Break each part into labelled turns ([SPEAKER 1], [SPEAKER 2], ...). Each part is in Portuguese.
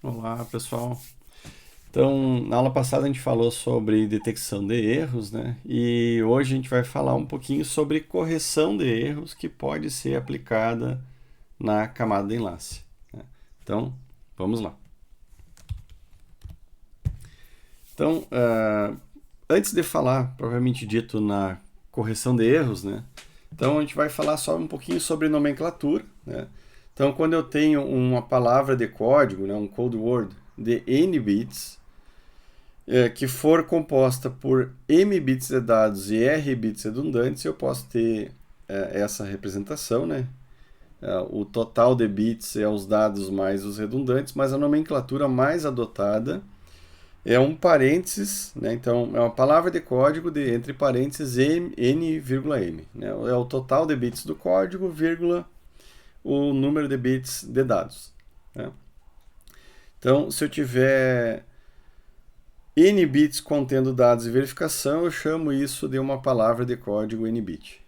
[SPEAKER 1] Olá, pessoal. Então, na aula passada a gente falou sobre detecção de erros, né? E hoje a gente vai falar um pouquinho sobre correção de erros que pode ser aplicada na camada de enlace, né? Então, vamos lá. Então, antes de falar, propriamente dito, na correção de erros, né? Então, a gente vai falar só um pouquinho sobre nomenclatura, né? Então, quando eu tenho uma palavra de código, né, um code word de n bits, que for composta por m bits de dados e r bits redundantes, eu posso ter essa representação, né? O total de bits é os dados mais os redundantes, mas a nomenclatura mais adotada é um parênteses, né? Então é uma palavra de código de entre parênteses n, vírgula m, né? É o total de bits do código, vírgula, o número de bits de dados, né? Então, se eu tiver n bits contendo dados e verificação, eu chamo isso de uma palavra de código n-bit.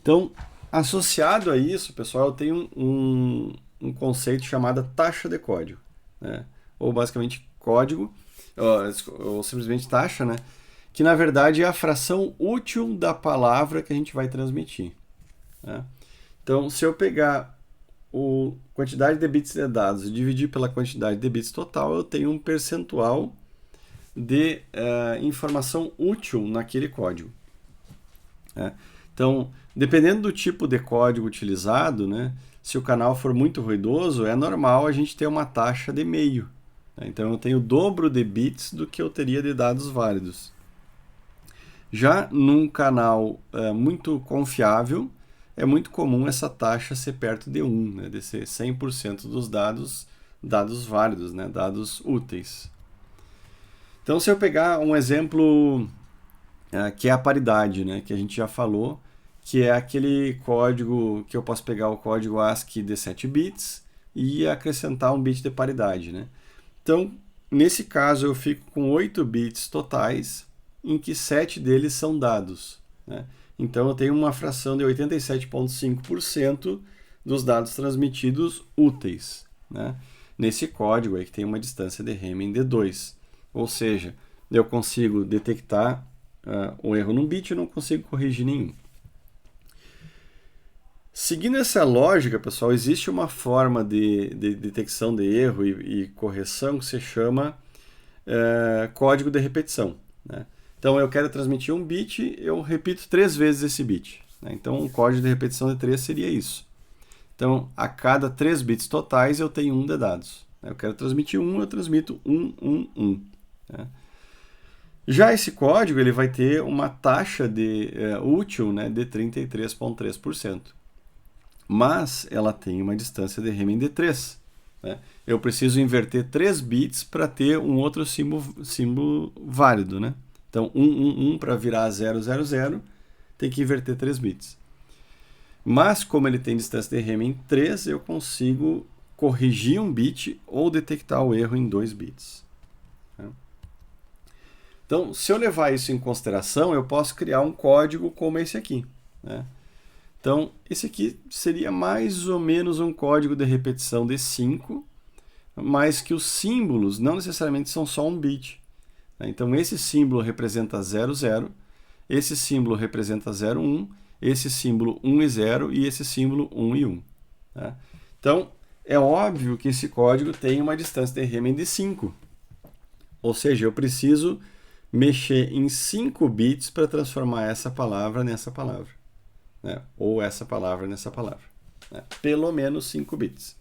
[SPEAKER 1] Então, associado a isso, pessoal, eu tenho um conceito chamado taxa de código, né? Ou basicamente código, ou simplesmente taxa, né? Que na verdade é a fração útil da palavra que a gente vai transmitir, né? Então, se eu pegar a quantidade de bits de dados e dividir pela quantidade de bits total, eu tenho um percentual de informação útil naquele código, né? Então, dependendo do tipo de código utilizado, né, se o canal for muito ruidoso, é normal a gente ter uma taxa de meio, né? Então, eu tenho o dobro de bits do que eu teria de dados válidos. Já num canal muito confiável, é muito comum essa taxa ser perto de 1, né, de ser 100% dos dados válidos, né, dados úteis. Então, se eu pegar um exemplo que é a paridade, né, que a gente já falou, que é aquele código que eu posso pegar o código ASCII de 7 bits e acrescentar um bit de paridade, né? Então, nesse caso, eu fico com 8 bits totais, em que 7 deles são dados, né? Então, eu tenho uma fração de 87,5% dos dados transmitidos úteis, né? Nesse código aí que tem uma distância de Hamming de 2. Ou seja, eu consigo detectar o erro num bit e não consigo corrigir nenhum. Seguindo essa lógica, pessoal, existe uma forma de detecção de erro e correção que se chama código de repetição, né? Então, eu quero transmitir um bit, eu repito 3 vezes esse bit, né? Então, um código de repetição de 3 seria isso. Então, a cada 3 bits totais, eu tenho 1 de dados. Eu quero transmitir 1, eu transmito 1, 1, 1, né? Já esse código ele vai ter uma taxa útil, né, de 33,3%. Mas ela tem uma distância de Hamming de 3, né? Eu preciso inverter 3 bits para ter um outro símbolo válido, né? Então, 1, 1, 1 para virar 0, 0, 0, tem que inverter 3 bits. Mas, como ele tem distância de Hamming 3, eu consigo corrigir um bit ou detectar o erro em 2 bits. Então, se eu levar isso em consideração, eu posso criar um código como esse aqui, né? Então, esse aqui seria mais ou menos um código de repetição de 5, mas que os símbolos não necessariamente são só um bit, né? Então, esse símbolo representa 0, 0, esse símbolo representa 0, 1, esse símbolo 1 e 0 e esse símbolo 1 e 1, né? Então, é óbvio que esse código tem uma distância de Hamming de 5, ou seja, eu preciso mexer em 5 bits para transformar essa palavra nessa palavra, né? Ou essa palavra nessa palavra, né? Pelo menos 5 bits.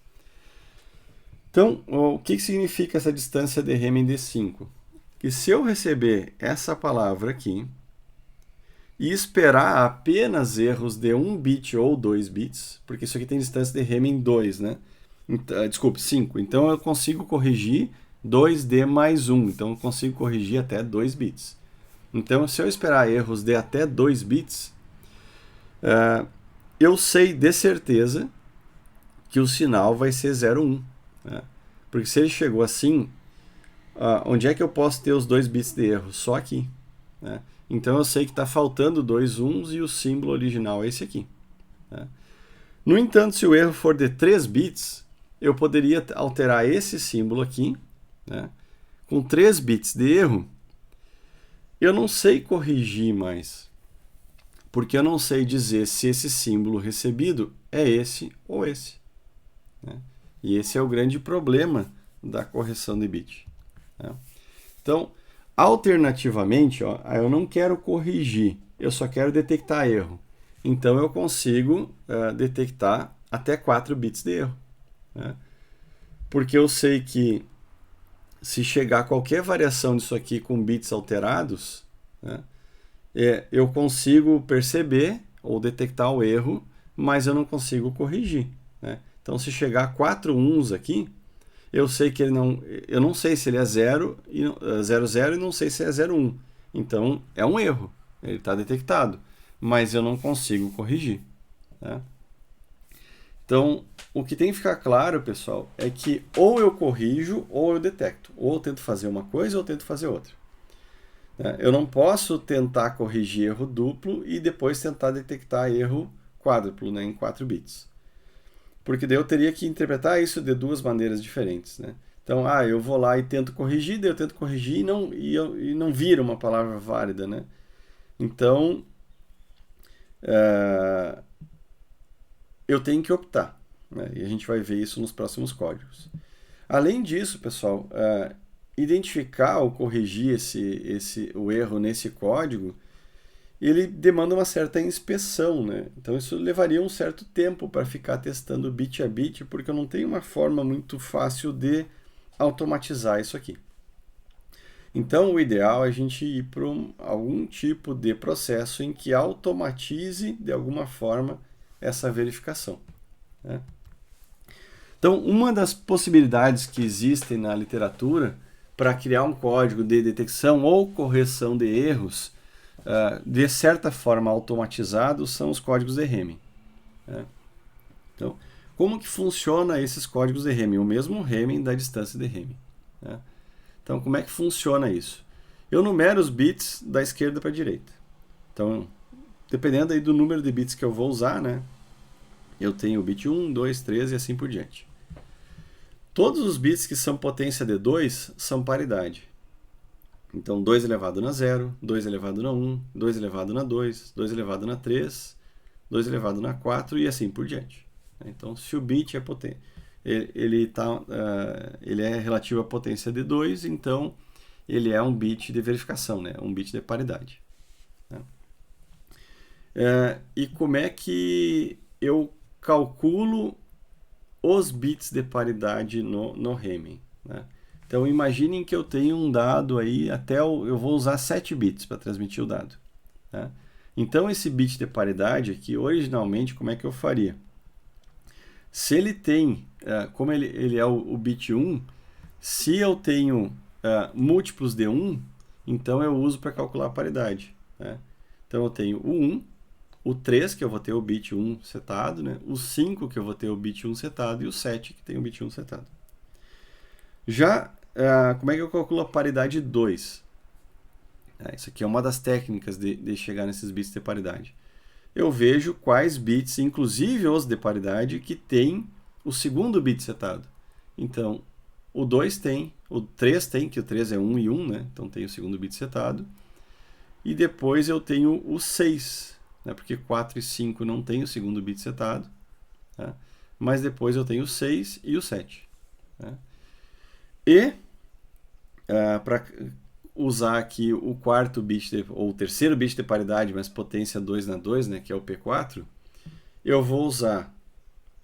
[SPEAKER 1] Então, o que significa essa distância de Hamming de 5? Que se eu receber essa palavra aqui e esperar apenas erros de 1 bit ou 2 bits, porque isso aqui tem distância de Hamming 2, né? Desculpe, 5. Então, eu consigo corrigir 2D mais 1. Então, eu consigo corrigir até 2 bits. Então, se eu esperar erros de até 2 bits, eu sei de certeza que o sinal vai ser 0, 1, né? Porque se ele chegou assim, onde é que eu posso ter os 2 bits de erro? Só aqui, né? Então, eu sei que está faltando 2 1s e o símbolo original é esse aqui, né? No entanto, se o erro for de 3 bits, eu poderia alterar esse símbolo aqui, né? Com 3 bits de erro, eu não sei corrigir mais, porque eu não sei dizer se esse símbolo recebido é esse ou esse, né? E esse é o grande problema da correção de bit, né? Então, alternativamente, ó, eu não quero corrigir, eu só quero detectar erro. Então, eu consigo detectar até 4 bits de erro, né? Porque eu sei que se chegar qualquer variação disso aqui com bits alterados, né, eu consigo perceber ou detectar o erro, mas eu não consigo corrigir, né? Então, se chegar 4 uns aqui, eu sei que eu não sei se ele é 0, 0 e não sei se é 0, 1. Então, é um erro, ele está detectado, mas eu não consigo corrigir, né? Então, o que tem que ficar claro, pessoal, é que ou eu corrijo ou eu detecto. Ou eu tento fazer uma coisa ou eu tento fazer outra, né? Eu não posso tentar corrigir erro duplo e depois tentar detectar erro quádruplo, né, em 4 bits. Porque daí eu teria que interpretar isso de duas maneiras diferentes, né? Então, eu vou lá e tento corrigir, daí eu tento corrigir e não vira uma palavra válida, né? Então, eu tenho que optar, né? E a gente vai ver isso nos próximos códigos. Além disso, pessoal, identificar ou corrigir o erro nesse código, ele demanda uma certa inspeção, né? Então isso levaria um certo tempo para ficar testando bit a bit, porque eu não tenho uma forma muito fácil de automatizar isso aqui. Então o ideal é a gente ir para algum tipo de processo em que automatize de alguma forma essa verificação, né? Então, uma das possibilidades que existem na literatura para criar um código de detecção ou correção de erros, de certa forma automatizados, são os códigos de Hamming, né? Então, como que funciona esses códigos de Hamming? O mesmo Hamming da distância de Hamming, né? Então, como é que funciona isso? Eu numero os bits da esquerda para a direita. Então, dependendo aí do número de bits que eu vou usar, né, eu tenho o bit 1, 2, 3 e assim por diante. Todos os bits que são potência de 2 são paridade. Então, 2 elevado na 0, 2 elevado na 1, 2 elevado na 2, 2 elevado na 3, 2 elevado na 4 e assim por diante. Então, se o bit é ele é relativo à potência de 2, então ele é um bit de verificação, né? Um bit de paridade, né? E como é que eu calculo os bits de paridade no Hamming, né? Então imaginem que eu tenho um dado aí, eu vou usar 7 bits para transmitir o dado, né? Então esse bit de paridade aqui, originalmente, como é que eu faria? Se ele tem, como ele é o bit 1, se eu tenho múltiplos de 1, então eu uso para calcular a paridade, né? Então eu tenho o 1, o 3, que eu vou ter o bit 1 setado, né? O 5, que eu vou ter o bit 1 setado, e o 7, que tem o bit 1 setado. Já, como é que eu calculo a paridade 2? Isso aqui é uma das técnicas de chegar nesses bits de paridade. Eu vejo quais bits, inclusive os de paridade, que tem o segundo bit setado. Então, o 2 tem, o 3 tem, que o 3 é 1 e 1, né? Então tem o segundo bit setado. E depois eu tenho o 6, né? Porque 4 e 5 não tem o segundo bit setado, tá? Mas depois eu tenho o 6 e o 7, né? E para usar aqui o quarto bit, ou o terceiro bit de paridade, mas potência 2 na 2, né, que é o P4, eu vou usar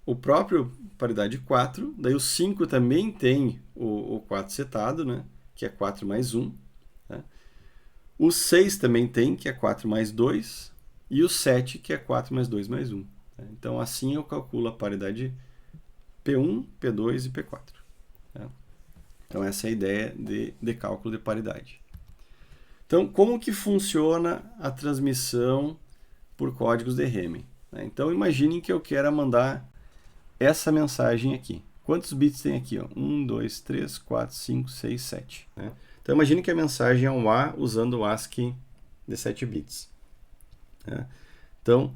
[SPEAKER 1] o próprio paridade 4, daí o 5 também tem o 4 setado, né, que é 4 mais 1. Né? O 6 também tem, que é 4 mais 2. E o 7, que é 4 mais 2 mais 1. Né? Então, assim eu calculo a paridade P1, P2 e P4. Né? Então, essa é a ideia de cálculo de paridade. Então, como que funciona a transmissão por códigos de Hamming? Então, imaginem que eu quero mandar essa mensagem aqui. Quantos bits tem aqui? 1, 2, 3, 4, 5, 6, 7. Né? Então, imagine que a mensagem é um A usando o ASCII de 7 bits. Né? Então,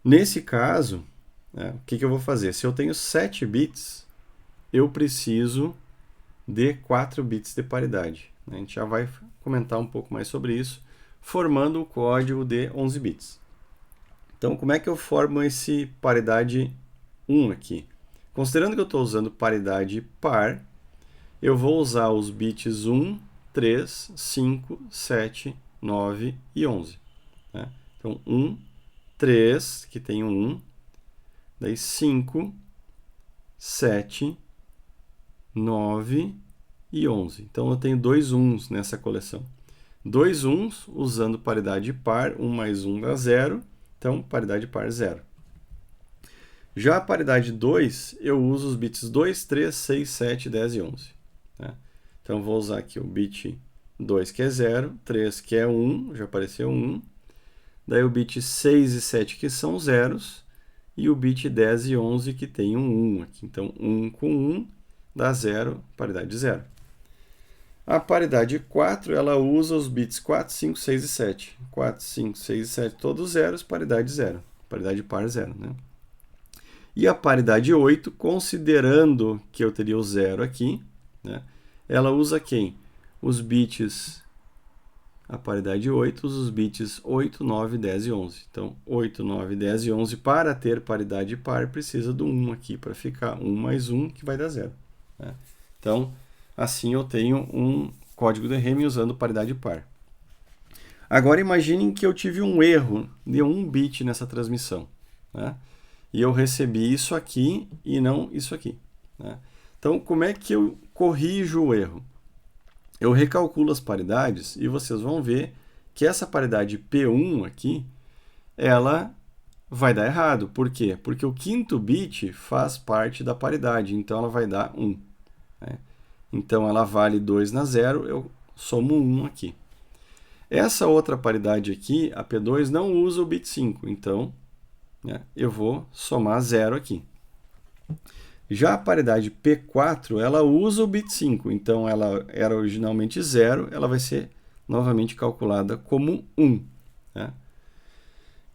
[SPEAKER 1] nesse caso, o que eu vou fazer? Se eu tenho 7 bits, eu preciso de 4 bits de paridade. A gente já vai comentar um pouco mais sobre isso, formando o código de 11 bits. Então, como é que eu formo esse paridade 1 aqui? Considerando que eu estou usando paridade par, eu vou usar os bits 1, 3, 5, 7, 9 e 11. Né? Então, 1, 3, que tem um 1, daí 5, 7, 9 e 11. Então, eu tenho 2 1s nessa coleção. 2 1s usando paridade par, 1 mais 1 dá 0, então paridade par 0. Já a paridade 2, eu uso os bits 2, 3, 6, 7, 10 e 11. Né? Então, vou usar aqui o bit 2, que é 0, 3, que é 1, já apareceu 1. Daí o bit 6 e 7, que são zeros, e o bit 10 e 11, que tem um 1 aqui. Então, 1 com 1 dá 0, paridade 0. A paridade 4, ela usa os bits 4, 5, 6 e 7. 4, 5, 6 e 7, todos zeros, paridade 0. Paridade par 0, né? E a paridade 8, considerando que eu teria o 0 aqui, né? Ela usa quem? Os bits, a paridade 8, usa os bits 8, 9, 10 e 11. Então, 8, 9, 10 e 11, para ter paridade par, precisa do 1 aqui, para ficar 1 mais 1, que vai dar 0. Né? Então, assim eu tenho um código de Hamming usando paridade par. Agora imaginem que eu tive um erro de 1 bit nessa transmissão. Né? E eu recebi isso aqui e não isso aqui. Né? Então, como é que eu corrijo o erro? Eu recalculo as paridades e vocês vão ver que essa paridade P1 aqui, ela vai dar errado. Por quê? Porque o quinto bit faz parte da paridade, então ela vai dar 1. Né? Então, ela vale 2 na 0, eu somo 1 aqui. Essa outra paridade aqui, a P2, não usa o bit 5, então né, eu vou somar 0 aqui. Já a paridade P4, ela usa o bit 5, então ela era originalmente 0, ela vai ser novamente calculada como 1. Né?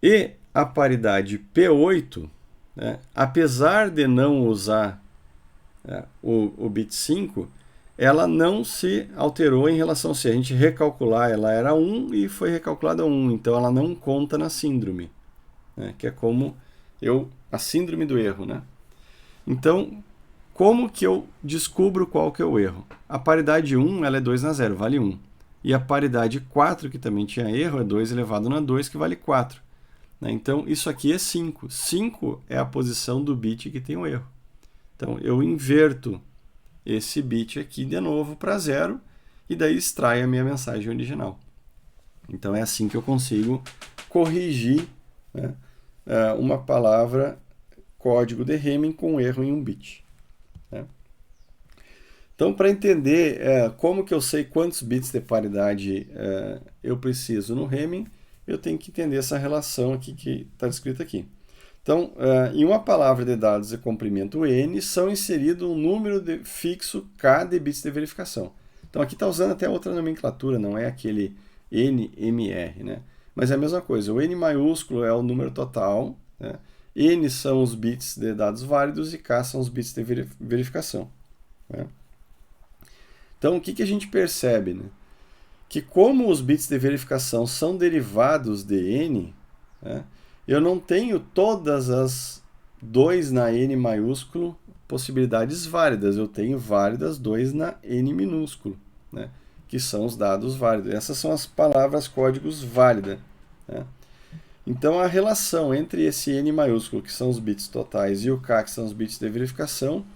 [SPEAKER 1] E a paridade P8, né, apesar de não usar o bit 5, ela não se alterou em relação a se a gente recalcular, ela era 1 e foi recalculada 1, então ela não conta na síndrome, né, que é como a síndrome do erro. Né? Então, como que eu descubro qual que é o erro? A paridade 1 ela é 2 na 0, vale 1. E a paridade 4, que também tinha erro, é 2 elevado na 2, que vale 4. Né? Então, isso aqui é 5. 5 é a posição do bit que tem o erro. Então, eu inverto esse bit aqui de novo para 0 e daí extrai a minha mensagem original. Então, é assim que eu consigo corrigir, né, uma palavra código de Hamming com erro em 1 bit. Né? Então, para entender como que eu sei quantos bits de paridade eu preciso no Hamming, eu tenho que entender essa relação aqui que está descrita aqui. Então, em uma palavra de dados de comprimento n, são inserido um número fixo k de bits de verificação. Então, aqui está usando até outra nomenclatura, não é aquele NMR, né? Mas é a mesma coisa. O n maiúsculo é o número total, né? N são os bits de dados válidos e K são os bits de verificação. Né? Então, o que a gente percebe? Né? Que como os bits de verificação são derivados de N, né, eu não tenho todas as 2 na N maiúsculo possibilidades válidas. Eu tenho válidas 2 na N minúsculo, né, que são os dados válidos. Essas são as palavras códigos válida. Né? Então, a relação entre esse N maiúsculo, que são os bits totais, e o K, que são os bits de verificação,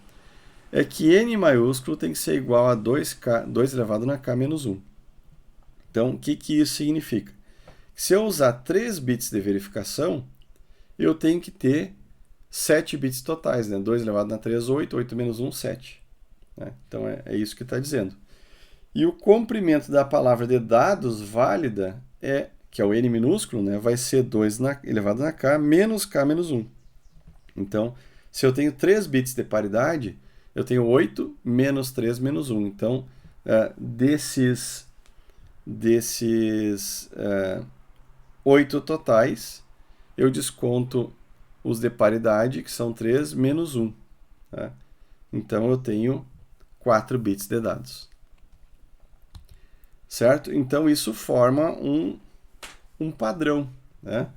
[SPEAKER 1] é que N maiúsculo tem que ser igual a 2 elevado na K menos 1. Então, o que isso significa? Se eu usar 3 bits de verificação, eu tenho que ter 7 bits totais. Né? 2 elevado na 3, 8. 8 menos 1, 7. Né? Então, é isso que está dizendo. E o comprimento da palavra de dados válida que é o n minúsculo, né, vai ser 2 elevado na k menos k menos 1. Então, se eu tenho 3 bits de paridade, eu tenho 8 menos 3 menos 1. Então, desses 8 totais, eu desconto os de paridade, que são 3 menos 1. Tá? Então, eu tenho 4 bits de dados. Certo? Então, isso forma um padrão, né?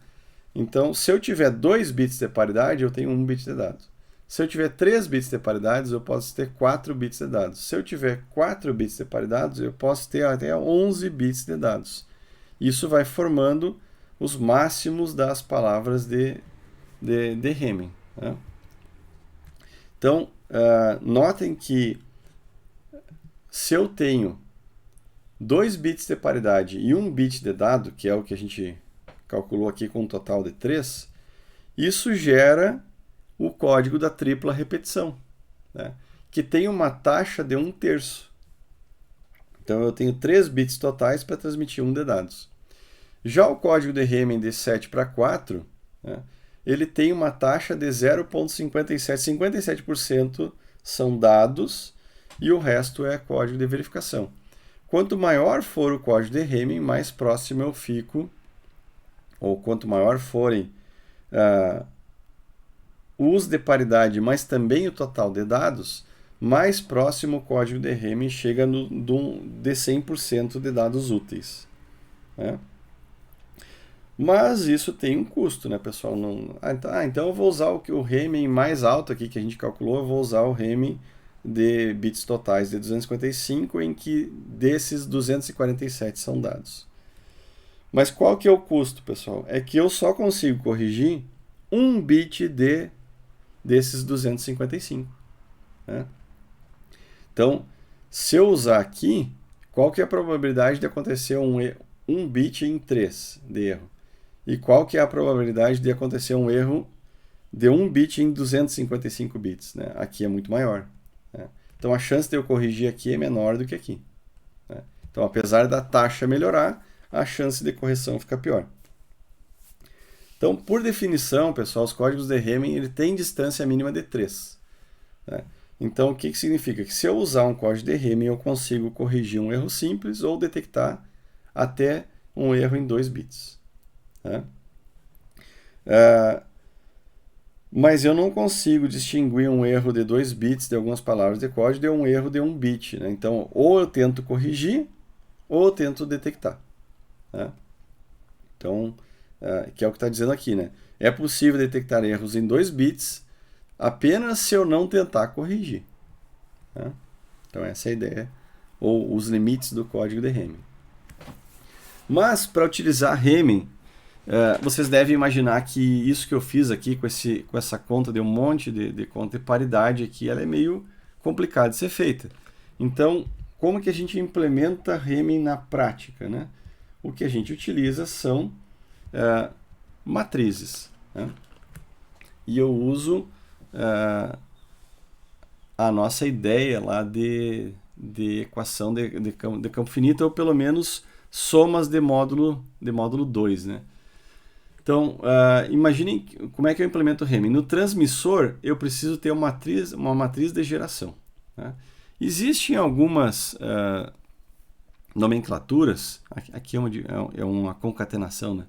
[SPEAKER 1] Então, se eu tiver 2 bits de paridade, eu tenho 1 bit de dados. Se eu tiver 3 bits de paridade, eu posso ter 4 bits de dados. Se eu tiver 4 bits de paridade, eu posso ter até 11 bits de dados. Isso vai formando os máximos das palavras de Hamming, né? Então, notem que se eu tenho 2 bits de paridade e 1 bit de dado, que é o que a gente calculou aqui com um total de 3, isso gera o código da tripla repetição, né? Que tem uma taxa de 1/3. Então, eu tenho 3 bits totais para transmitir 1 de dados. Já o código de Hamming de 7 para 4, né, ele tem uma taxa de 0,57. 57% são dados e o resto é código de verificação. Quanto maior for o código de Hamming, mais próximo eu fico, ou quanto maior forem os de paridade, mas também o total de dados, mais próximo o código de Hamming chega de 100% de dados úteis, né? Mas isso tem um custo, né, pessoal? Então eu vou usar o Hamming mais alto aqui que a gente calculou, eu vou usar o Hamming de bits totais de 255, em que desses 247 são dados. Mas qual que é o custo, pessoal? É que eu só consigo corrigir 1 bit desses 255, né? Então, se eu usar aqui, qual que é a probabilidade de acontecer um bit em 3 de erro? E qual que é a probabilidade de acontecer um erro de 1 bit em 255 bits, né? Aqui é muito maior, né? Então, a chance de eu corrigir aqui é menor do que aqui, né? Então, apesar da taxa melhorar, a chance de correção fica pior. Então, por definição, pessoal, os códigos de Hamming ele tem distância mínima de 3, né? Então, o que significa? Que se eu usar um código de Hamming, eu consigo corrigir um erro simples ou detectar até um erro em 2 bits, né? Mas eu não consigo distinguir um erro de 2 bits de algumas palavras de código de um erro de 1 bit, né? Então, ou eu tento corrigir, ou eu tento detectar, né? Então, que é o que está dizendo aqui, né? É possível detectar erros em 2 bits apenas se eu não tentar corrigir, né? Então, essa é a ideia, ou os limites do código de Hamming. Mas, para utilizar Hamming, vocês devem imaginar que isso que eu fiz aqui com essa conta de um monte de conta de paridade aqui, ela é meio complicada de ser feita. Então, como que a gente implementa Hamming na prática, né? O que a gente utiliza são matrizes, né? E eu uso a nossa ideia lá de equação de campo finito, ou pelo menos somas de módulo 2, né? Então, imaginem como é que eu implemento o Hamming. No transmissor, eu preciso ter uma matriz de geração, né? Existem algumas nomenclaturas, aqui é uma concatenação, né?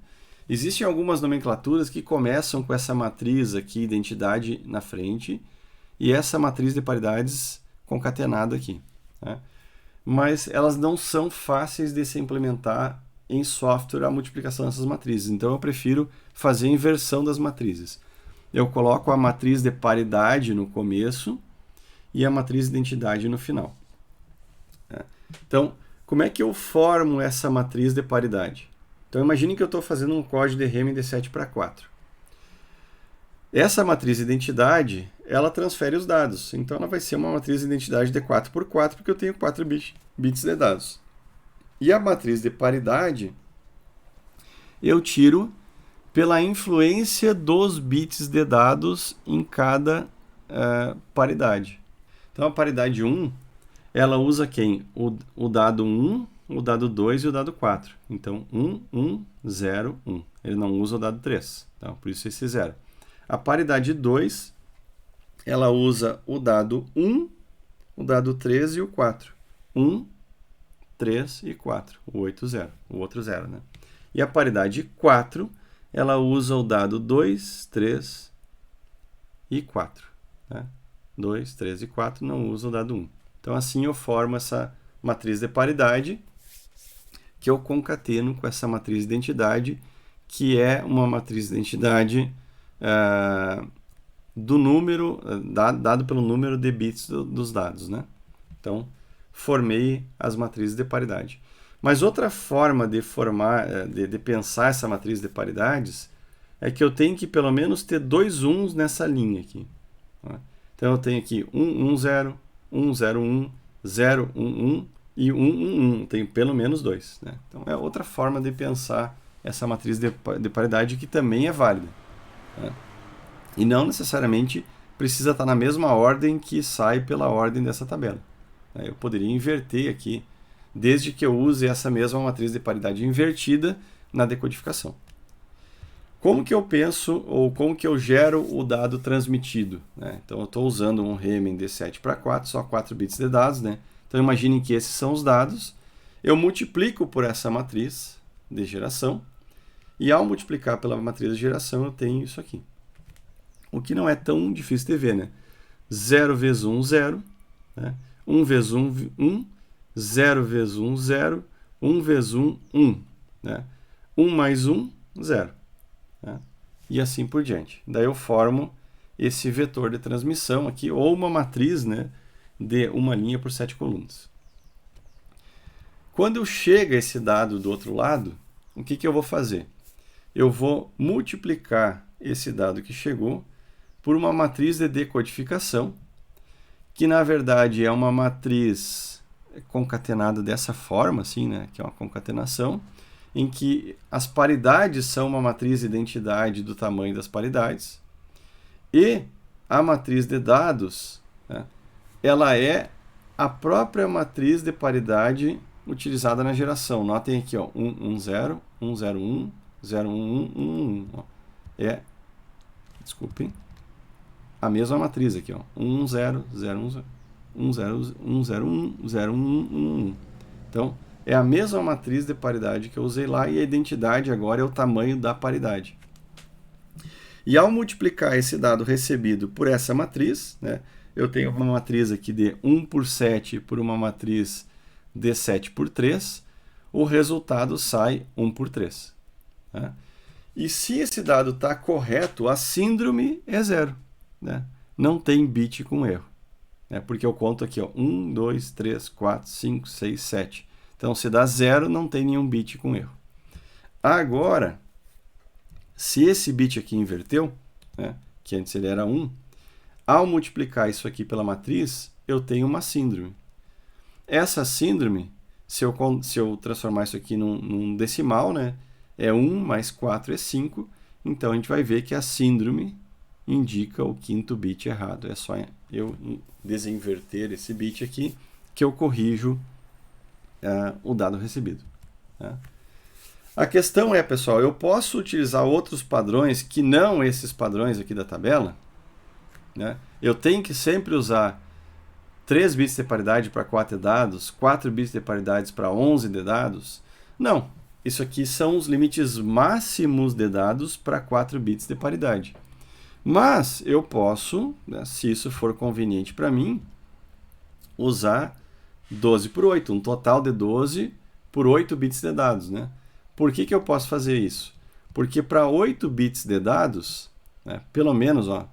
[SPEAKER 1] Existem algumas nomenclaturas que começam com essa matriz aqui, identidade na frente, e essa matriz de paridades concatenada aqui, né? Mas elas não são fáceis de se implementar em software a multiplicação dessas matrizes. Então eu prefiro fazer a inversão das matrizes. Eu coloco a matriz de paridade no começo e a matriz de identidade no final. Então, como é que eu formo essa matriz de paridade? Então imagine que eu estou fazendo um código de Hamming de 7 para 4. Essa matriz de identidade, ela transfere os dados. Então ela vai ser uma matriz de identidade de 4 por 4, porque eu tenho 4 bits de dados. E a matriz de paridade, eu tiro pela influência dos bits de dados em cada paridade. Então a paridade 1, ela usa quem? O dado 1, o dado 2 e o dado 4. Então 1, 1, 0, 1. Ele não usa o dado 3. Então, por isso esse 0. A paridade 2, ela usa o dado 1, o dado 3 e o 4. 1, 3 e 4. O 8, 0. O outro 0, né? E a paridade 4, ela usa o dado 2, 3 e 4, né? 2, 3 e 4 não usa o dado 1. Então, assim eu formo essa matriz de paridade, que eu concateno com essa matriz de identidade, que é uma matriz de identidade do número, dado pelo número de bits dos dados, né? Então, formei as matrizes de paridade. Mas outra forma de formar, de pensar essa matriz de paridades é que eu tenho que pelo menos ter dois 1s nessa linha aqui. Tá? Então eu tenho aqui 1, 1, 0, 1, 0, 1, 0, 1, 1 e 1, 1, 1. Tenho pelo menos dois. Né? Então é outra forma de pensar essa matriz de paridade que também é válida. Né? E não necessariamente precisa estar na mesma ordem que sai pela ordem dessa tabela. Eu poderia inverter aqui, desde que eu use essa mesma matriz de paridade invertida na decodificação. Como que eu penso, ou como que eu gero o dado transmitido? Né? Então, eu estou usando um Hamming de 7 para 4, só 4 bits de dados. Né? Então, imaginem que esses são os dados. Eu multiplico por essa matriz de geração, e ao multiplicar pela matriz de geração, eu tenho isso aqui. O que não é tão difícil de ver, né? 0 vezes 1, 0. Né? 1 vezes 1, 1. 0 vezes 1, 0. 1 vezes 1, 1. Né? 1 mais 1, 0. Né? E assim por diante. Daí eu formo esse vetor de transmissão aqui, ou uma matriz, né, de uma linha por 7 colunas. Quando chega esse dado do outro lado, o que eu vou fazer? Eu vou multiplicar esse dado que chegou por uma matriz de decodificação, que na verdade é uma matriz concatenada dessa forma, assim, né, que é uma concatenação, em que as paridades são uma matriz de identidade do tamanho das paridades, e a matriz de dados, né, ela é a própria matriz de paridade utilizada na geração. Notem aqui, ó, 1, 1, 0, 1, 0, 1, 0, 1, 1, 1, 1. Desculpem, a mesma matriz aqui, ó, 1, 0, 0, 1, 0, 1, 0, 1, 0, 1, 0, 1, 1, 1. Então, é a mesma matriz de paridade que eu usei lá, e a identidade agora é o tamanho da paridade. E ao multiplicar esse dado recebido por essa matriz, né, eu tenho uma matriz aqui de 1 por 7 por uma matriz de 7 por 3, o resultado sai 1 por 3. Né? E se esse dado está correto, a síndrome é 0. Né? Não tem bit com erro. Né? Porque eu conto aqui, ó, 1, 2, 3, 4, 5, 6, 7. Então, se dá 0, não tem nenhum bit com erro. Agora, se esse bit aqui inverteu, né, que antes ele era 1, ao multiplicar isso aqui pela matriz, eu tenho uma síndrome. Essa síndrome, se eu transformar isso aqui num decimal, né, é 1 mais 4 é 5, então a gente vai ver que a síndrome indica o quinto bit errado. É só eu desinverter esse bit aqui que eu corrijo o dado recebido. Né? A questão é, pessoal, eu posso utilizar outros padrões que não esses padrões aqui da tabela? Né? Eu tenho que sempre usar 3 bits de paridade para 4 de dados, 4 bits de paridade para 11 de dados? Não. Isso aqui são os limites máximos de dados para 4 bits de paridade. Mas eu posso, né, se isso for conveniente para mim, usar 12 por 8, um total de 12 por 8 bits de dados. Né? Por que eu posso fazer isso? Porque para 8 bits de dados, né, pelo menos, ó,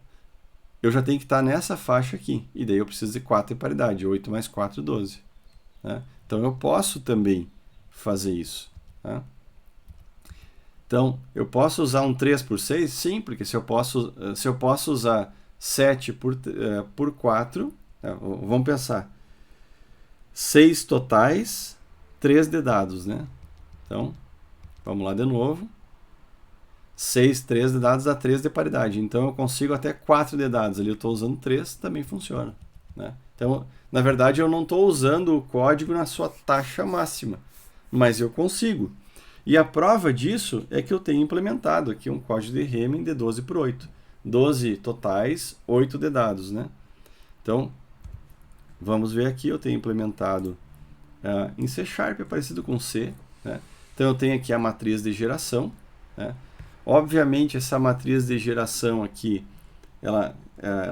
[SPEAKER 1] eu já tenho que estar nessa faixa aqui. E daí eu preciso de 4 de paridade. 8 mais 4, 12. Né? Então eu posso também fazer isso. Tá? Então, eu posso usar um 3 por 6? Sim, porque se eu posso usar 7 por 4, vamos pensar, 6 totais, 3 de dados, né? Então, vamos lá de novo. 6, 3 de dados dá 3 de paridade. Então, eu consigo até 4 de dados. Ali eu estou usando 3, também funciona. Né? Então, na verdade, eu não estou usando o código na sua taxa máxima, mas eu consigo. E a prova disso é que eu tenho implementado aqui um código de Hamming de 12 por 8. 12 totais, 8 de dados. Né? Então, vamos ver aqui, eu tenho implementado em C#, é parecido com C. Né? Então, eu tenho aqui a matriz de geração. Né? Obviamente, essa matriz de geração aqui, ela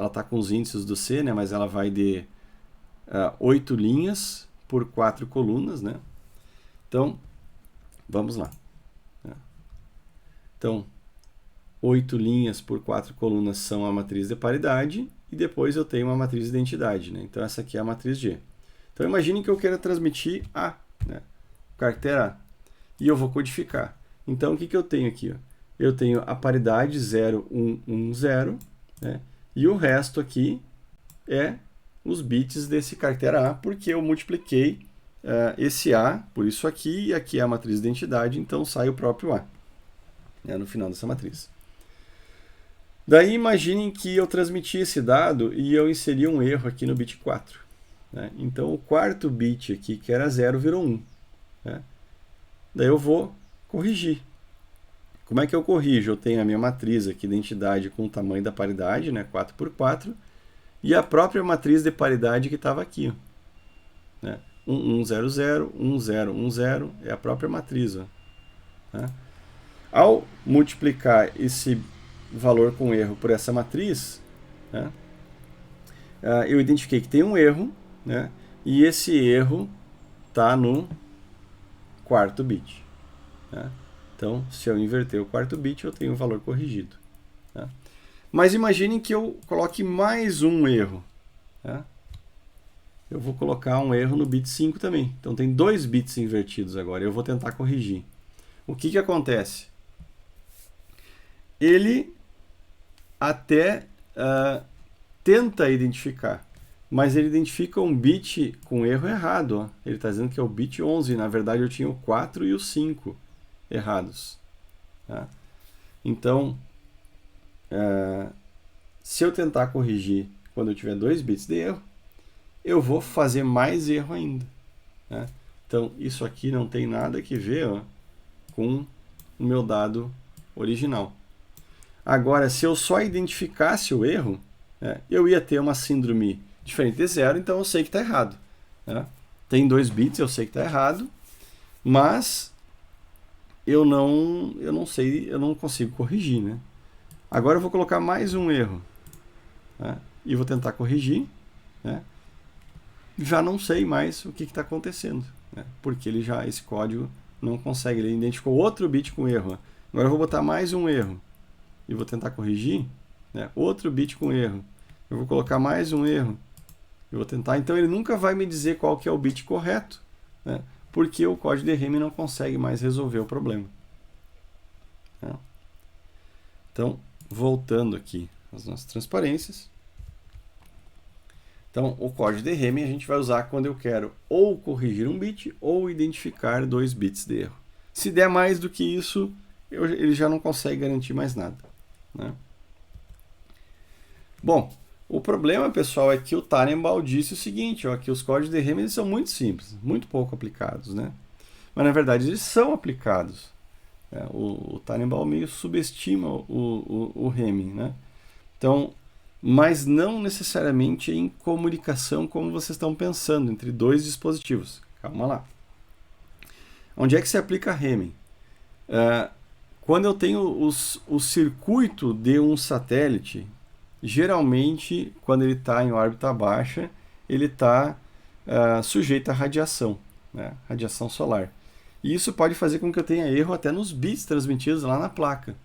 [SPEAKER 1] está com os índices do C, né? Mas ela vai de 8 linhas por 4 colunas, né? Então, vamos lá. Então, 8 linhas por 4 colunas são a matriz de paridade, e depois eu tenho uma matriz de identidade, né? Então, essa aqui é a matriz G. Então, imagine que eu queira transmitir A, né? Caractere A, e eu vou codificar. Então, o que eu tenho aqui? Ó? Eu tenho a paridade 0, 1, 1, 0, né? E o resto aqui é os bits desse caractere A, porque eu multipliquei esse A por isso aqui, e aqui é a matriz de identidade, então sai o próprio A, né, no final dessa matriz. Daí imaginem que eu transmiti esse dado e eu inseri um erro aqui no bit 4. Né? Então o quarto bit aqui, que era 0, virou 1. Né? Daí eu vou corrigir. Como é que eu corrijo? Eu tenho a minha matriz aqui de identidade com o tamanho da paridade, né, 4 por 4, e a própria matriz de paridade que estava aqui. Ó, né? 1, 1, 0, 0, 1, 0, 1, 0, é a própria matriz. Ó, né? Ao multiplicar esse valor com erro por essa matriz, né, eu identifiquei que tem um erro, né, e esse erro está no quarto bit. Né? Então, se eu inverter o quarto bit, eu tenho o valor corrigido. Né? Mas imaginem que eu coloque mais um erro. Né? Eu vou colocar um erro no bit 5 também. Então, tem 2 bits invertidos agora. Eu vou tentar corrigir. O que acontece? Ele até tenta identificar, mas ele identifica um bit com erro errado. Ó. Ele está dizendo que é o bit 11. Na verdade, eu tinha o 4 e o 5 errados. Tá? Então, se eu tentar corrigir quando eu tiver 2 bits de erro, eu vou fazer mais erro ainda. Né? Então, isso aqui não tem nada que ver, ó, com o meu dado original. Agora, se eu só identificasse o erro, né, eu ia ter uma síndrome diferente de 0, então eu sei que está errado. Né? Tem 2 bits, eu sei que está errado, mas eu não sei, eu não consigo corrigir. Né? Agora eu vou colocar mais um erro, né, e vou tentar corrigir. Né? Já não sei mais o que está acontecendo, né, porque esse código não consegue, ele identificou outro bit com erro. Agora eu vou botar mais um erro e vou tentar corrigir, né, outro bit com erro. Eu vou colocar mais um erro e vou tentar. Então ele nunca vai me dizer qual que é o bit correto, né, porque o código de Hamming não consegue mais resolver o problema. Né? Então, voltando aqui às nossas transparências. Então, o código de Hamming a gente vai usar quando eu quero ou corrigir um bit ou identificar 2 bits de erro. Se der mais do que isso, ele já não consegue garantir mais nada. Né? Bom, o problema, pessoal, é que o Tannenbaum disse o seguinte, ó, que os códigos de Hamming são muito simples, muito pouco aplicados. Né? Mas, na verdade, eles são aplicados. O Tannenbaum meio subestima o Hamming. Né? Então, mas não necessariamente em comunicação como vocês estão pensando, entre 2 dispositivos. Calma lá. Onde é que se aplica Hamming? Quando eu tenho o circuito de um satélite, geralmente, quando ele está em órbita baixa, ele está sujeito à radiação, né? Radiação solar. E isso pode fazer com que eu tenha erro até nos bits transmitidos lá na placa.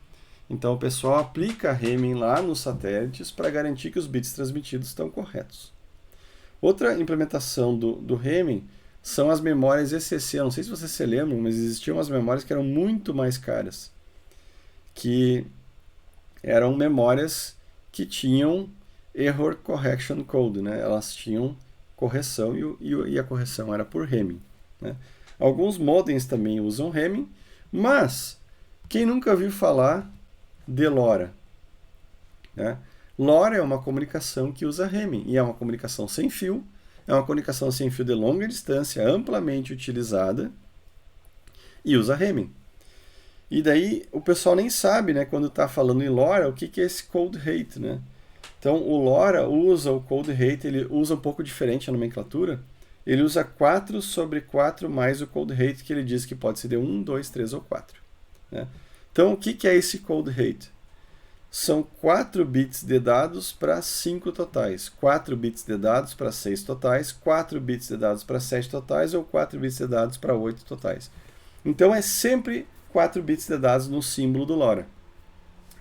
[SPEAKER 1] Então, o pessoal aplica Hamming lá nos satélites para garantir que os bits transmitidos estão corretos. Outra implementação do Hamming são as memórias ECC. Eu não sei se vocês se lembram, mas existiam umas memórias que eram muito mais caras, que eram memórias que tinham Error Correction Code. Né? Elas tinham correção e a correção era por Hamming. Né? Alguns modems também usam Hamming, mas quem nunca viu falar de LoRa? Né? LoRa é uma comunicação que usa Hamming, e é uma comunicação sem fio, é uma comunicação sem fio de longa distância, amplamente utilizada, e usa Hamming. E daí o pessoal nem sabe, né, quando está falando em LoRa, o que é esse code rate. Né? Então o LoRa usa o code rate, ele usa um pouco diferente a nomenclatura, ele usa 4 sobre 4 mais o code rate, que ele diz que pode ser de 1, 2, 3 ou 4. Né? Então, o que é esse code rate? são 4 bits de dados para 5 totais, 4 bits de dados para 6 totais, 4 bits de dados para 7 totais ou 4 bits de dados para 8 totais. Então é sempre 4 bits de dados no símbolo do LoRa.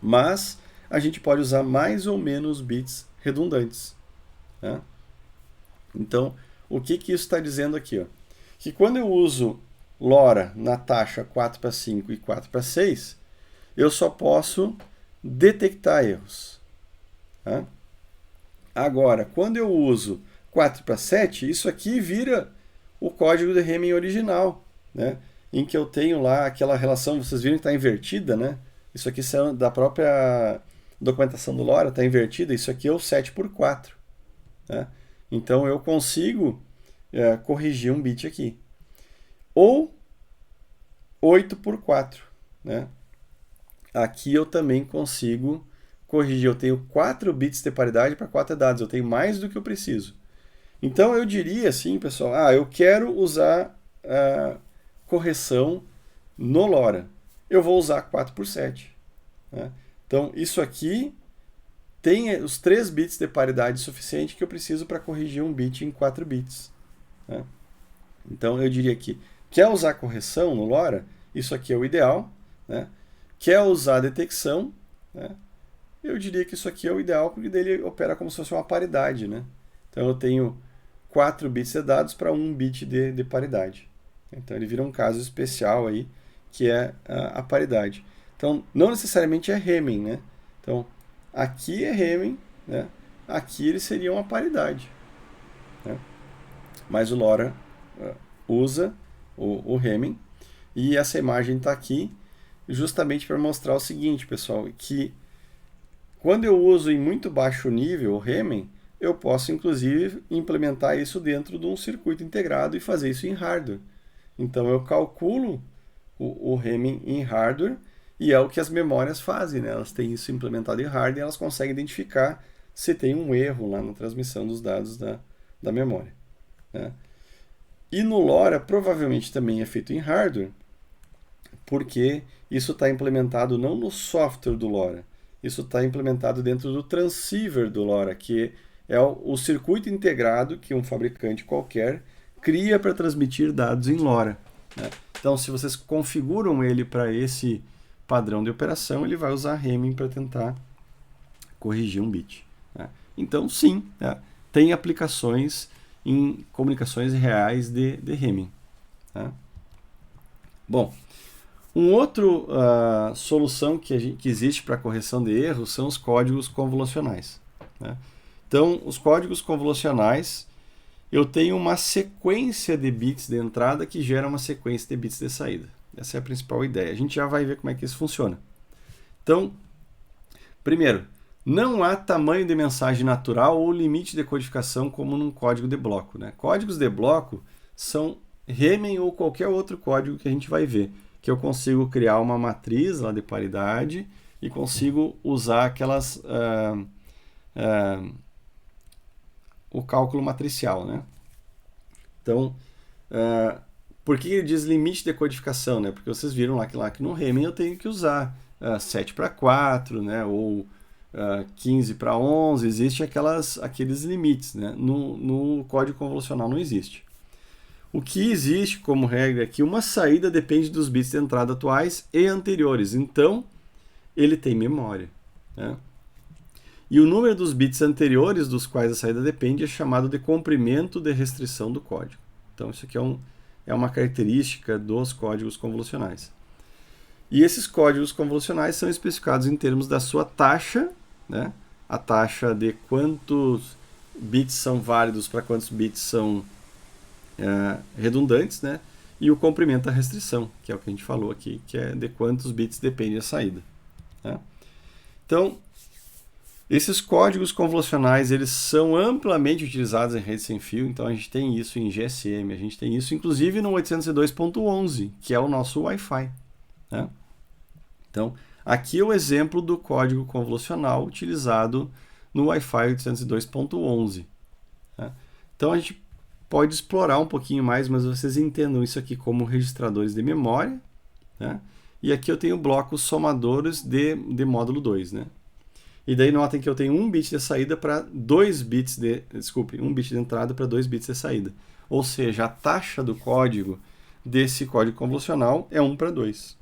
[SPEAKER 1] Mas a gente pode usar mais ou menos bits redundantes. Né? Então, o que isso está dizendo aqui? Ó? Que quando eu uso LoRa na taxa 4 para 5 e 4 para 6, eu só posso detectar erros. Tá? Agora, quando eu uso 4 para 7, isso aqui vira o código de Hamming original, né? Em que eu tenho lá aquela relação, vocês viram que está invertida, né? Isso aqui é da própria documentação do LoRa, está invertida, isso aqui é o 7 por 4. Né? Então eu consigo corrigir um bit aqui. Ou 8 por 4, né? Aqui eu também consigo corrigir. Eu tenho 4 bits de paridade para 4 dados. Eu tenho mais do que eu preciso. Então eu diria assim, pessoal, eu quero usar a correção no LoRa. Eu vou usar 4 por 7. Né? Então isso aqui tem os 3 bits de paridade suficiente que eu preciso para corrigir um bit em 4 bits. Né? Então eu diria que quer usar correção no LoRa? Isso aqui é o ideal. Né? Quer usar detecção, né? Eu diria que isso aqui é o ideal, porque dele opera como se fosse uma paridade. Né? Então eu tenho 4 bits de dados para 1 bit de paridade. Então ele vira um caso especial aí, que é a paridade. Então não necessariamente é Hamming. Né? Então aqui é Hamming, né? Aqui ele seria uma paridade. Né? Mas o LoRa usa o Hamming, e essa imagem está aqui justamente para mostrar o seguinte, pessoal, que quando eu uso em muito baixo nível o Hamming, eu posso inclusive implementar isso dentro de um circuito integrado e fazer isso em hardware. Então eu calculo o Hamming em hardware, e é o que as memórias fazem, né? Elas têm isso implementado em hardware e elas conseguem identificar se tem um erro lá na transmissão dos dados da memória. Né? E no LoRa provavelmente também é feito em hardware, porque isso está implementado não no software do LoRa, isso está implementado dentro do transceiver do LoRa, que é o circuito integrado que um fabricante qualquer cria para transmitir dados em LoRa. Né? Então, se vocês configuram ele para esse padrão de operação, ele vai usar Hamming para tentar corrigir um bit. Né? Então, sim, né? Tem aplicações em comunicações reais de Hamming. Tá? Bom, uma outra solução que existe para correção de erros são os códigos convolucionais. Né? Então, os códigos convolucionais, eu tenho uma sequência de bits de entrada que gera uma sequência de bits de saída. Essa é a principal ideia. A gente já vai ver como é que isso funciona. Então, primeiro, não há tamanho de mensagem natural ou limite de codificação como num código de bloco. Né? Códigos de bloco são Hamming ou qualquer outro código que a gente vai ver, que eu consigo criar uma matriz lá de paridade e consigo usar aquelas o cálculo matricial. Né? Então, por que ele diz limite de codificação? Né? Porque vocês viram lá que no Hamming eu tenho que usar 7 para 4, né? Ou 15 para 11, existem aqueles limites. Né? No código convolucional não existe. O que existe como regra é que uma saída depende dos bits de entrada atuais e anteriores. Então, ele tem memória. Né? E o número dos bits anteriores dos quais a saída depende é chamado de comprimento de restrição do código. Então, isso aqui é uma característica dos códigos convolucionais. E esses códigos convolucionais são especificados em termos da sua taxa, né? A taxa de quantos bits são válidos para quantos bits são redundantes, né? E o comprimento da restrição, que é o que a gente falou aqui, que é de quantos bits depende a saída. Né? Então, esses códigos convolucionais, eles são amplamente utilizados em rede sem fio, então a gente tem isso em GSM, a gente tem isso inclusive no 802.11, que é o nosso Wi-Fi. Né? Então, aqui é o exemplo do código convolucional utilizado no Wi-Fi 802.11. Né? Então, a gente pode explorar um pouquinho mais, mas vocês entendam isso aqui como registradores de memória. Né? E aqui eu tenho blocos somadores de módulo 2. Né? E daí notem que eu tenho um bit de saída para 2 bits de... Desculpe, um bit de entrada para 2 bits de saída. Ou seja, a taxa do código desse código convolucional é 1 para 2.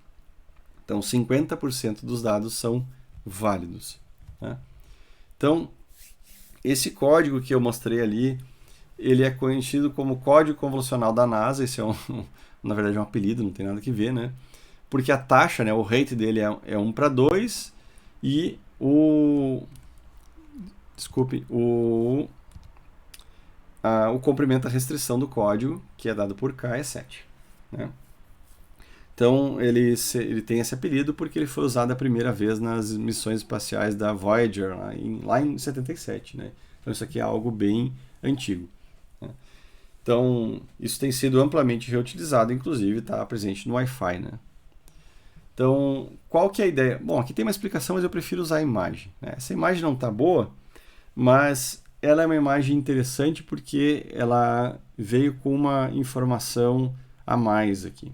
[SPEAKER 1] Então, 50% dos dados são válidos. Né? Então, esse código que eu mostrei ali, ele é conhecido como código convolucional da NASA. Esse é na verdade é um apelido, não tem nada que ver, né? Porque a taxa, né, o rate dele é 1 para 2 e o comprimento da restrição do código, que é dado por K, é 7. Né? Então, ele tem esse apelido porque ele foi usado a primeira vez nas missões espaciais da Voyager, lá em 77. Né? Então, isso aqui é algo bem antigo. Né? Então, isso tem sido amplamente reutilizado, inclusive está presente no Wi-Fi. Né? Então, qual que é a ideia? Bom, aqui tem uma explicação, mas eu prefiro usar a imagem. Né? Essa imagem não está boa, mas ela é uma imagem interessante porque ela veio com uma informação a mais aqui.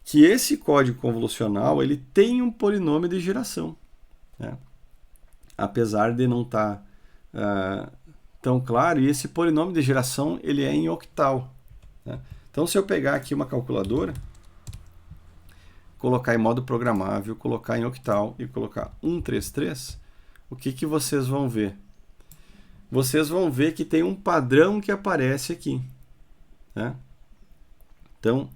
[SPEAKER 1] Que esse código convolucional ele tem um polinômio de geração. Né? Apesar de não estar tão claro, e esse polinômio de geração ele é em octal. Né? Então, se eu pegar aqui uma calculadora, colocar em modo programável, colocar em octal e colocar 133, o que vocês vão ver? Vocês vão ver que tem um padrão que aparece aqui. Né? Então,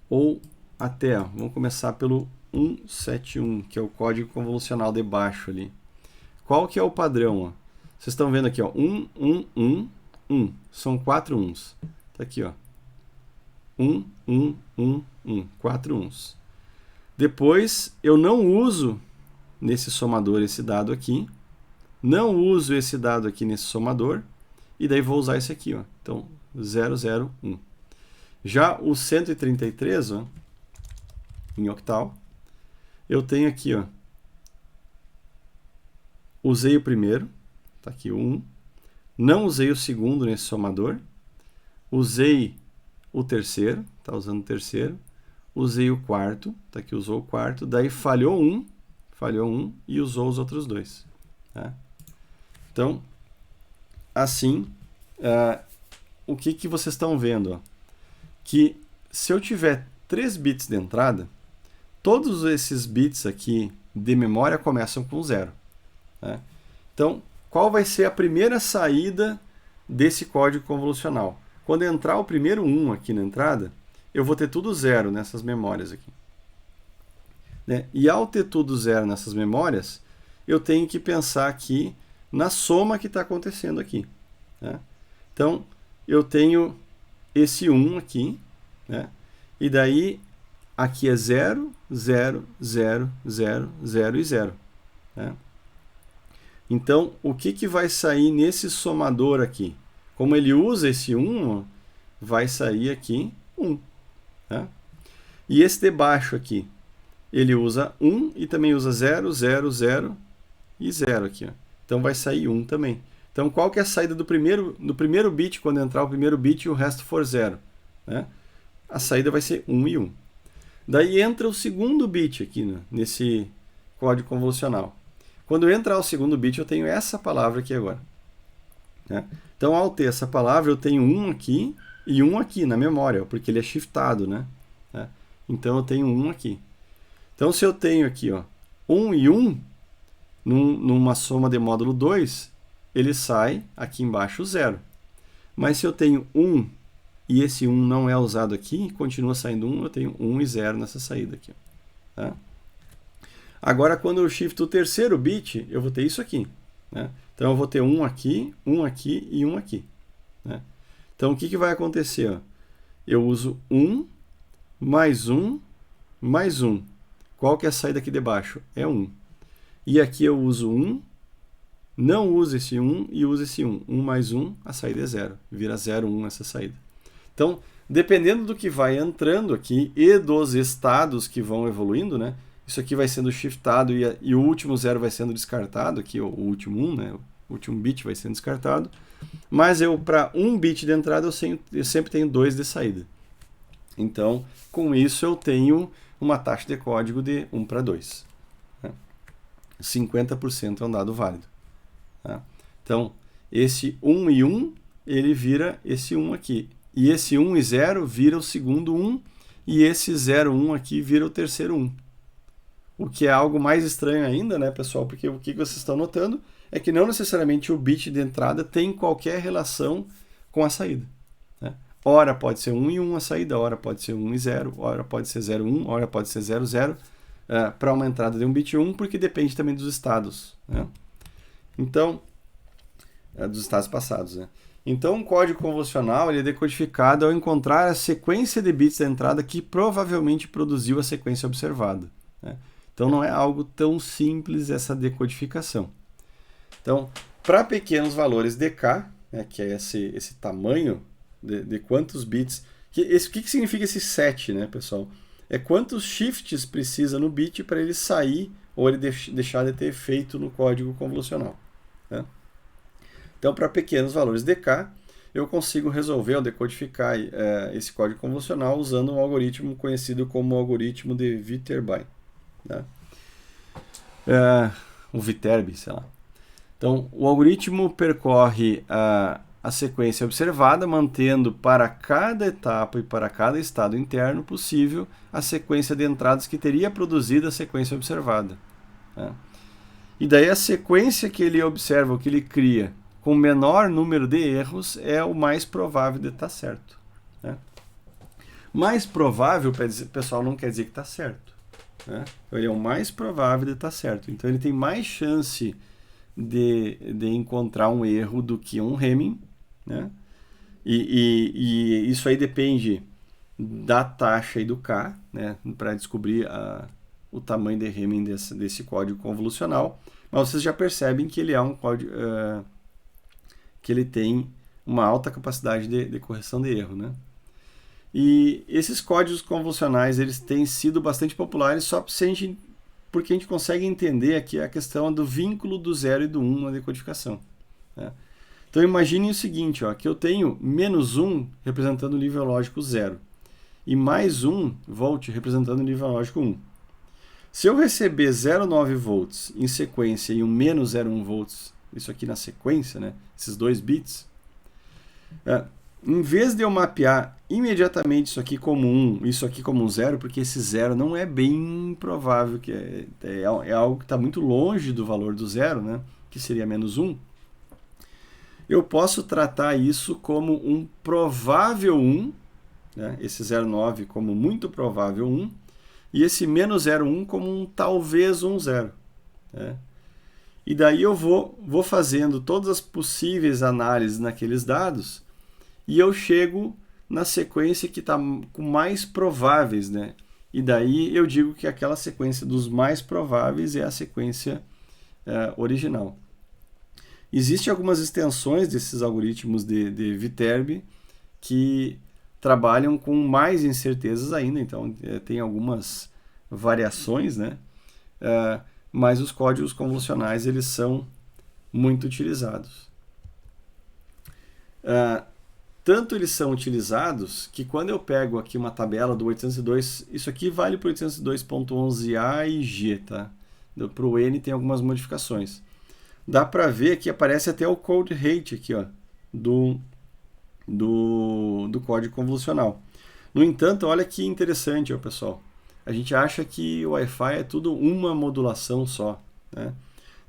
[SPEAKER 1] ou até, vamos começar pelo 171, que é o código convolucional de baixo ali. Qual que é o padrão? Ó? Vocês estão vendo aqui, ó, 1, 1, 1, 1. São 4 uns. Está aqui, ó. 1, 1, 1, 1. 4 uns. Depois, eu não uso nesse somador esse dado aqui. Não uso esse dado aqui nesse somador. E daí vou usar esse aqui, ó. Então, 0, 0, 1. Já o 133, ó, em octal, eu tenho aqui, ó, usei o primeiro, tá aqui o 1, não usei o segundo nesse somador, usei o terceiro, tá usando o terceiro, usei o quarto, tá aqui, usou o quarto, daí falhou um e usou os outros dois. Tá? Então, assim, o que vocês estão vendo? Ó? Que se eu tiver 3 bits de entrada, todos esses bits aqui de memória começam com 0. Né? Então, qual vai ser a primeira saída desse código convolucional? Quando entrar o primeiro 1 aqui na entrada, eu vou ter tudo 0 nessas memórias aqui. Né? E ao ter tudo 0 nessas memórias, eu tenho que pensar aqui na soma que está acontecendo aqui. Né? Então, eu tenho esse 1 aqui, né? E daí aqui é 0, 0, 0, 0, 0 e 0. Né? Então, o que vai sair nesse somador aqui? Como ele usa esse 1, vai sair aqui 1. Né? E esse de baixo aqui, ele usa 1 e também usa 0, 0, 0 e 0 aqui. Ó. Então, vai sair 1 também. Então, qual que é a saída do primeiro bit, quando entrar o primeiro bit e o resto for 0? Né? A saída vai ser 1 e 1. Daí entra o segundo bit aqui, né, nesse código convolucional. Quando entrar o segundo bit, eu tenho essa palavra aqui agora. Né? Então, ao ter essa palavra, eu tenho 1 aqui e 1 aqui na memória, porque ele é shiftado. Né? Então, eu tenho 1 aqui. Então, se eu tenho aqui 1 e 1, numa soma de módulo 2, ele sai aqui embaixo 0. Mas se eu tenho 1 e esse 1 não é usado aqui, continua saindo 1, eu tenho 1 e 0 nessa saída aqui. Tá? Agora, quando eu shifto o terceiro bit, eu vou ter isso aqui. Né? Então, eu vou ter 1 aqui e 1 aqui. Né? Então, o que vai acontecer? Ó? Eu uso 1, mais 1, mais 1. Qual que é a saída aqui de baixo? É 1. E aqui eu uso 1, não uso esse 1 e uso esse 1. 1 mais 1, a saída é 0. Vira 0, 1 essa saída. Então, dependendo do que vai entrando aqui e dos estados que vão evoluindo, né? Isso aqui vai sendo shiftado e o último 0 vai sendo descartado, aqui o último 1, né? O último bit vai sendo descartado. Mas para 1 bit de entrada eu sempre tenho 2 de saída. Então, com isso eu tenho uma taxa de código de 1 para 2. 50% é um dado válido. Tá? Então, esse 1 e 1, ele vira esse 1 aqui. E esse 1 e 0 vira o segundo 1, e esse 0, 1 aqui vira o terceiro 1. O que é algo mais estranho ainda, né, pessoal? Porque o que vocês estão notando é que não necessariamente o bit de entrada tem qualquer relação com a saída. Né? Ora pode ser 1 e 1 a saída, ora pode ser 1 e 0, ora pode ser 0, 1, ora pode ser 0, 0, para uma entrada de um bit 1, porque depende também dos estados. Né? Então, dos estados passados. Né? Então, um código convolucional ele é decodificado ao encontrar a sequência de bits da entrada que provavelmente produziu a sequência observada. Né? Então, não é algo tão simples essa decodificação. Então, para pequenos valores dk, né, que é esse tamanho de quantos bits... O que significa esse set, né, pessoal? É quantos shifts precisa no bit para ele sair ou ele deixar de ter efeito no código convolucional. Né? Então, para pequenos valores dk, eu consigo resolver ou decodificar esse código convolucional usando um algoritmo conhecido como algoritmo de Viterbi. Né? O Viterbi, sei lá. Então, o algoritmo percorre a sequência observada, mantendo para cada etapa e para cada estado interno possível a sequência de entradas que teria produzido a sequência observada. Né? E daí a sequência que ele observa, o que ele cria, com menor número de erros, é o mais provável de estar certo. Né? Mais provável, pessoal, não quer dizer que está certo. Né? Ele é o mais provável de estar certo. Então, ele tem mais chance de encontrar um erro do que um Hamming. Né? E isso aí depende da taxa e do K, né? Para descobrir o tamanho de Hamming desse código convolucional. Mas vocês já percebem que ele é um código... que ele tem uma alta capacidade de correção de erro, né? E esses códigos convolucionais eles têm sido bastante populares só porque a gente consegue entender aqui a questão do vínculo do 0 e do 1 na decodificação. Né? Então imagine o seguinte, ó, que eu tenho menos 1 representando o nível lógico 0 e mais 1 volt representando o nível lógico 1. Se eu receber 0,9 volts em sequência e um menos 0,1 volts, isso aqui na sequência, né? Esses dois bits, em vez de eu mapear imediatamente isso aqui como 1, isso aqui como 0, porque esse 0 não é bem provável, que é algo que está muito longe do valor do 0, né? Que seria menos 1, eu posso tratar isso como um provável 1, né? Esse 0,9 como muito provável 1, e esse menos 0,1 como um talvez 1, 0. Né? E daí eu vou fazendo todas as possíveis análises naqueles dados e eu chego na sequência que está com mais prováveis, né? E daí eu digo que aquela sequência dos mais prováveis é a sequência original. Existem algumas extensões desses algoritmos de Viterbi que trabalham com mais incertezas ainda, então tem algumas variações, né? Mas os códigos convolucionais eles são muito utilizados. Tanto eles são utilizados que quando eu pego aqui uma tabela do 802, isso aqui vale para o 802.11a e g, tá? Para o N tem algumas modificações. Dá para ver que aparece até o code rate aqui, ó, do código convolucional. No entanto, olha que interessante, ó, pessoal. A gente acha que o Wi-Fi é tudo uma modulação só. Né?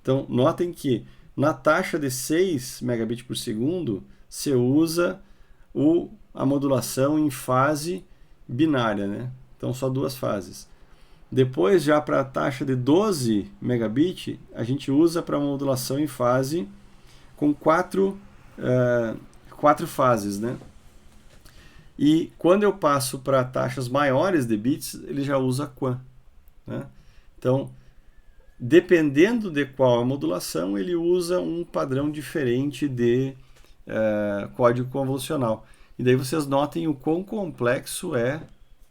[SPEAKER 1] Então, notem que na taxa de 6 megabits por segundo, você usa a modulação em fase binária. Né? Então, só duas fases. Depois, já para a taxa de 12 megabits, a gente usa para modulação em fase com quatro fases. Né? E quando eu passo para taxas maiores de bits, ele já usa QAM. Né? Então, dependendo de qual a modulação, ele usa um padrão diferente de código convolucional. E daí vocês notem o quão complexo é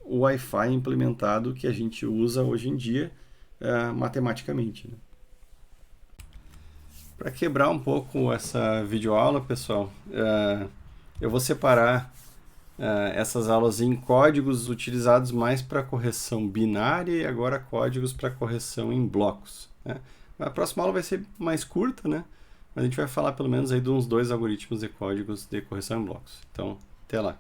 [SPEAKER 1] o Wi-Fi implementado que a gente usa hoje em dia matematicamente. Né? Para quebrar um pouco essa videoaula, pessoal, eu vou separar essas aulas em códigos utilizados mais para correção binária e agora códigos para correção em blocos. Né? A próxima aula vai ser mais curta, né? Mas a gente vai falar pelo menos aí de uns 2 algoritmos de códigos de correção em blocos. Então, até lá.